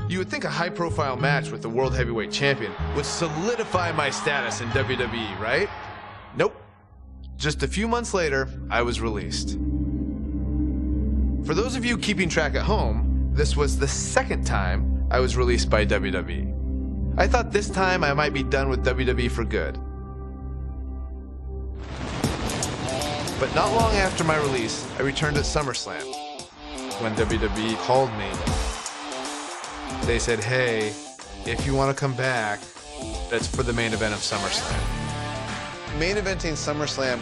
You would think a high-profile match with the World Heavyweight Champion would solidify my status in WWE, right? Nope. Just a few months later, I was released. For those of you keeping track at home, this was the second time I was released by WWE. I thought this time I might be done with WWE for good. But not long after my release, I returned at SummerSlam. When WWE called me, they said, hey, if you want to come back, that's for the main event of SummerSlam. Main eventing SummerSlam,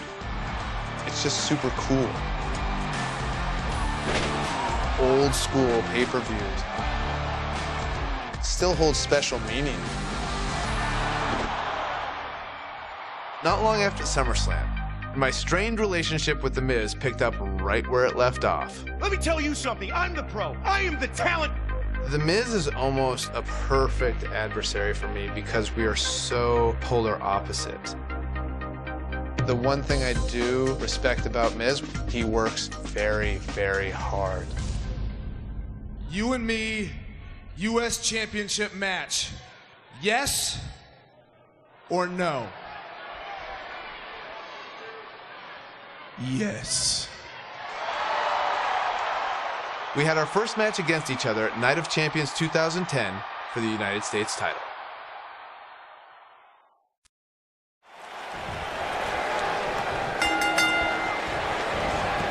it's just super cool. Old school pay-per-views still holds special meaning. Not long after SummerSlam, my strained relationship with The Miz picked up right where it left off. Let me tell you something, I'm the pro, I am the talent. The Miz is almost a perfect adversary for me because we are so polar opposites. The one thing I do respect about Miz, he works very, very hard. You and me, U.S. Championship match. Yes or no? Yes. We had our first match against each other at Night of Champions 2010 for the United States title.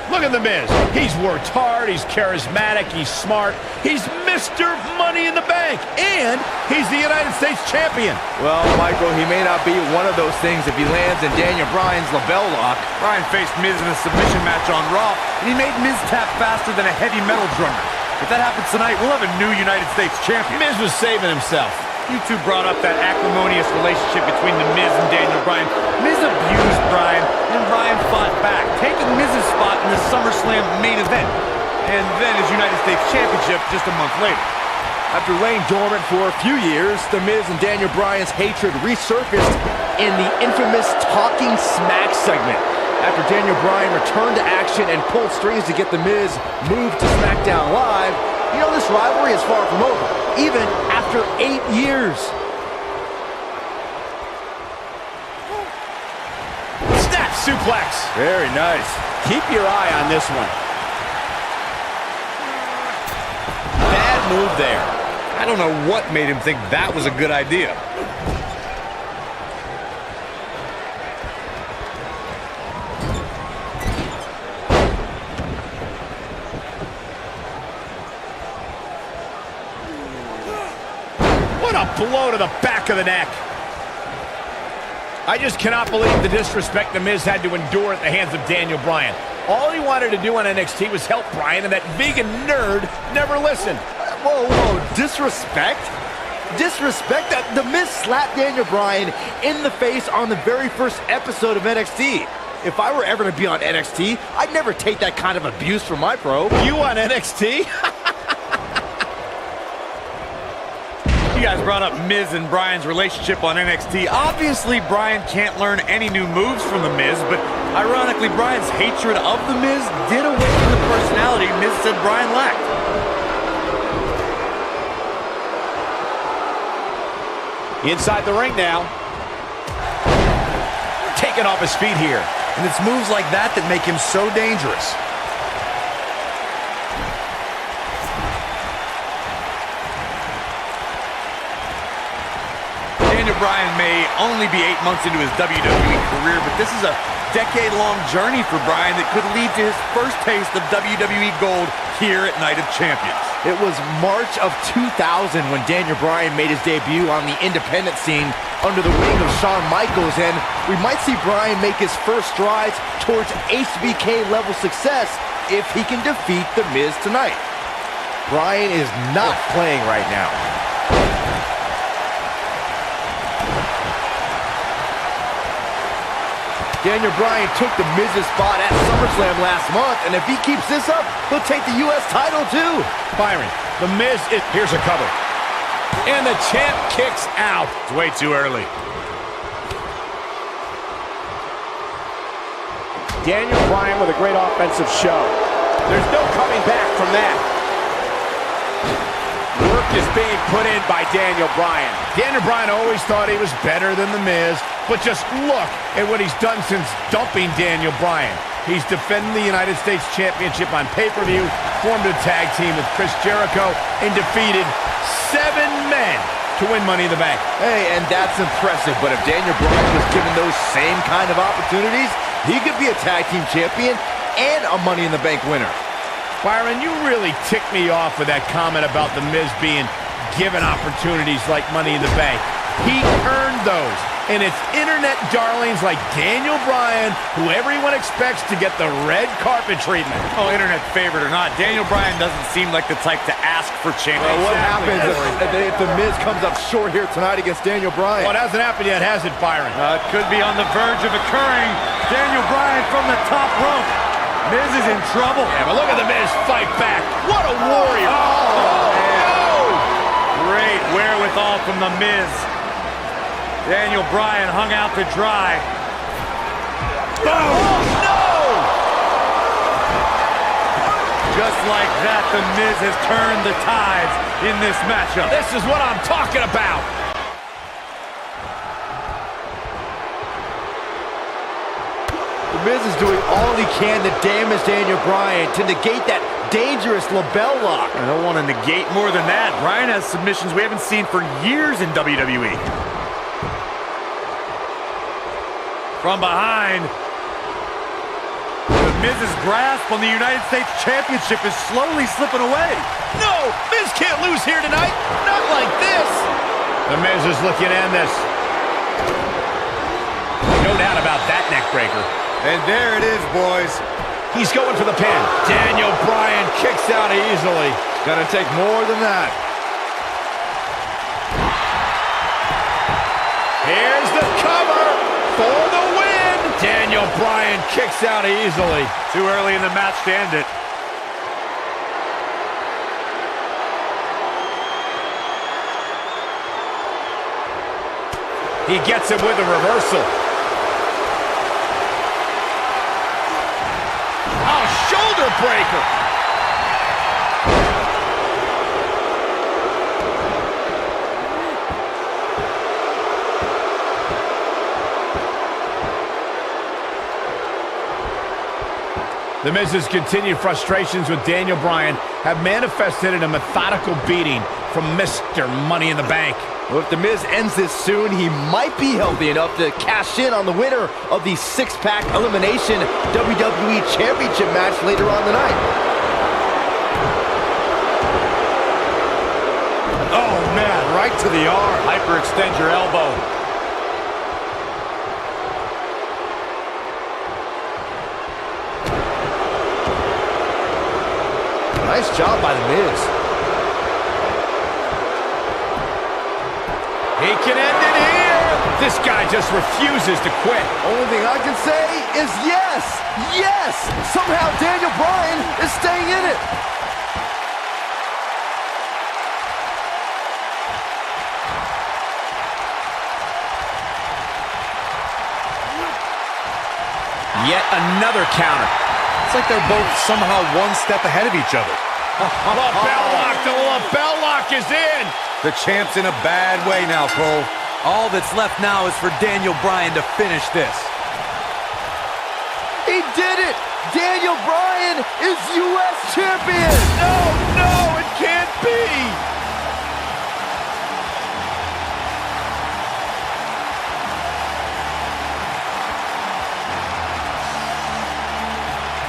Look at The Miz. He's worked hard, he's charismatic, he's smart, he's Mr. Money in the Bank, and he's the United States Champion. Well, Michael, he may not be one of those things if he lands in Daniel Bryan's label lock. Bryan faced Miz in a submission match on Raw, and he made Miz tap faster than a heavy metal drummer. If that happens tonight, we'll have a new United States Champion. Miz was saving himself. You two brought up that acrimonious relationship between The Miz and Daniel Bryan. Miz abused Bryan, and Bryan fought back, taking Miz's spot in the SummerSlam main event, and then his United States Championship just a month later. After laying dormant for a few years, The Miz and Daniel Bryan's hatred resurfaced in the infamous Talking Smack segment. After Daniel Bryan returned to action and pulled strings to get The Miz moved to SmackDown Live, you know, this rivalry is far from over, even after 8 years. Snap suplex. Very nice. Keep your eye on this one. Bad move there. I don't know what made him think that was a good idea. What a blow to the back of the neck. I just cannot believe the disrespect The Miz had to endure at the hands of Daniel Bryan. All he wanted to do on NXT was help Bryan, and that vegan nerd never listened. Whoa, disrespect? Disrespect? The Miz slapped Daniel Bryan in the face on the very first episode of NXT. If I were ever to be on NXT, I'd never take that kind of abuse from my pro. You on NXT? You guys brought up Miz and Bryan's relationship on NXT. Obviously, Bryan can't learn any new moves from The Miz, but ironically, Bryan's hatred of The Miz did awaken the personality Miz said Bryan lacked. Inside the ring now. Taken off his feet here. And it's moves like that that make him so dangerous. Daniel Bryan may only be 8 months into his WWE career, but this is a decade-long journey for Bryan that could lead to his first taste of WWE gold here at Night of Champions. It was March of 2000 when Daniel Bryan made his debut on the independent scene under the wing of Shawn Michaels, and we might see Bryan make his first strides towards HBK-level success if he can defeat The Miz tonight. Bryan is not playing right now. Daniel Bryan took The Miz's spot at SummerSlam last month, and if he keeps this up, he'll take the U.S. title too. Byron, The Miz is... Here's a cover. And the champ kicks out. It's way too early. Daniel Bryan with a great offensive show. There's no coming back from that. Work is being put in by Daniel Bryan. Daniel Bryan always thought he was better than The Miz, but just look at what he's done since dumping Daniel Bryan. He's defending the United States Championship on pay-per-view, formed a tag team with Chris Jericho, and defeated 7 men to win Money in the Bank. Hey, and that's impressive, but if Daniel Bryan was given those same kind of opportunities, he could be a tag team champion and a Money in the Bank winner. Byron, you really ticked me off with that comment about The Miz being given opportunities like Money in the Bank. He earned those, and it's internet darlings like Daniel Bryan who everyone expects to get the red carpet treatment. Oh, internet favorite or not, Daniel Bryan doesn't seem like the type to ask for change. Well, what happens if The Miz comes up short here tonight against Daniel Bryan? Well, it hasn't happened yet, has it, Byron? It could be on the verge of occurring. Daniel Bryan from the top rope. Miz is in trouble. Yeah, but look at The Miz fight back. What a warrior. Great wherewithal from The Miz. Daniel Bryan hung out to dry. Boom! No! Just like that, The Miz has turned the tides in this matchup. This is what I'm talking about. The Miz is doing all he can to damage Daniel Bryan, to negate that dangerous label lock. I don't want to negate more than that. Bryan has submissions we haven't seen for years in WWE. From behind, The Miz's grasp on the United States Championship is slowly slipping away. No! Miz can't lose here tonight. Not like this. The Miz is looking to end this. No doubt about that neck breaker. And there it is, boys. He's going for the pin. Daniel Bryan kicks out easily. Gonna take more than that. Here's the cover for the win. Daniel Bryan kicks out easily. Too early in the match to end it. He gets it with a reversal. Oh, shoulder breaker. The Miz's continued frustrations with Daniel Bryan have manifested in a methodical beating from Mr. Money in the Bank. Well, if The Miz ends this soon, he might be healthy enough to cash in on the winner of the six-pack elimination WWE Championship match later on tonight. Oh, man, right to the arm. Hyperextend your elbow. Nice job by The Miz. He can end it here. This guy just refuses to quit. Only thing I can say is yes! Yes! Somehow Daniel Bryan is staying in it. Yet another counter. It's like they're both somehow one step ahead of each other. Lapel lock. The lapel lock is in. The champ's in a bad way now, Cole. All that's left now is for Daniel Bryan to finish this. He did it! Daniel Bryan is U.S. champion! No, it can't be.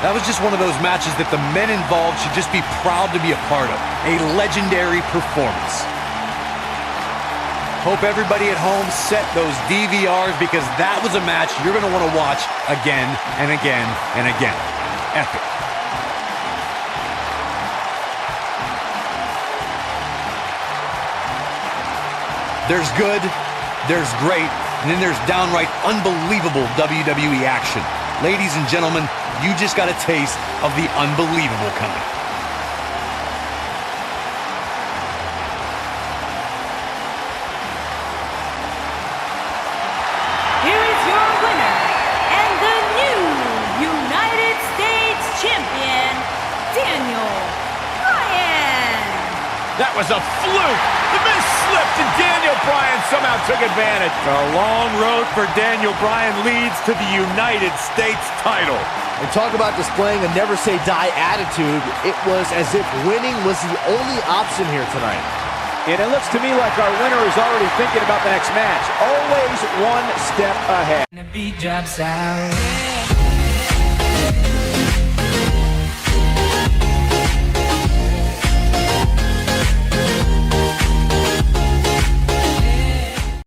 That was just one of those matches that the men involved should just be proud to be a part of. A legendary performance. Hope everybody at home set those DVRs because that was a match you're going to want to watch again and again and again. Epic. There's good, there's great, and then there's downright unbelievable WWE action. Ladies and gentlemen, you just got a taste of the unbelievable kind. Here is your winner and the new United States Champion, Daniel Bryan. That was a fluke. The Miz slipped and Daniel Bryan somehow took advantage. A long road for Daniel Bryan leads to the United States title. And talk about displaying a never-say-die attitude. It was as if winning was the only option here tonight. And it looks to me like our winner is already thinking about the next match. Always one step ahead. The beat drops out.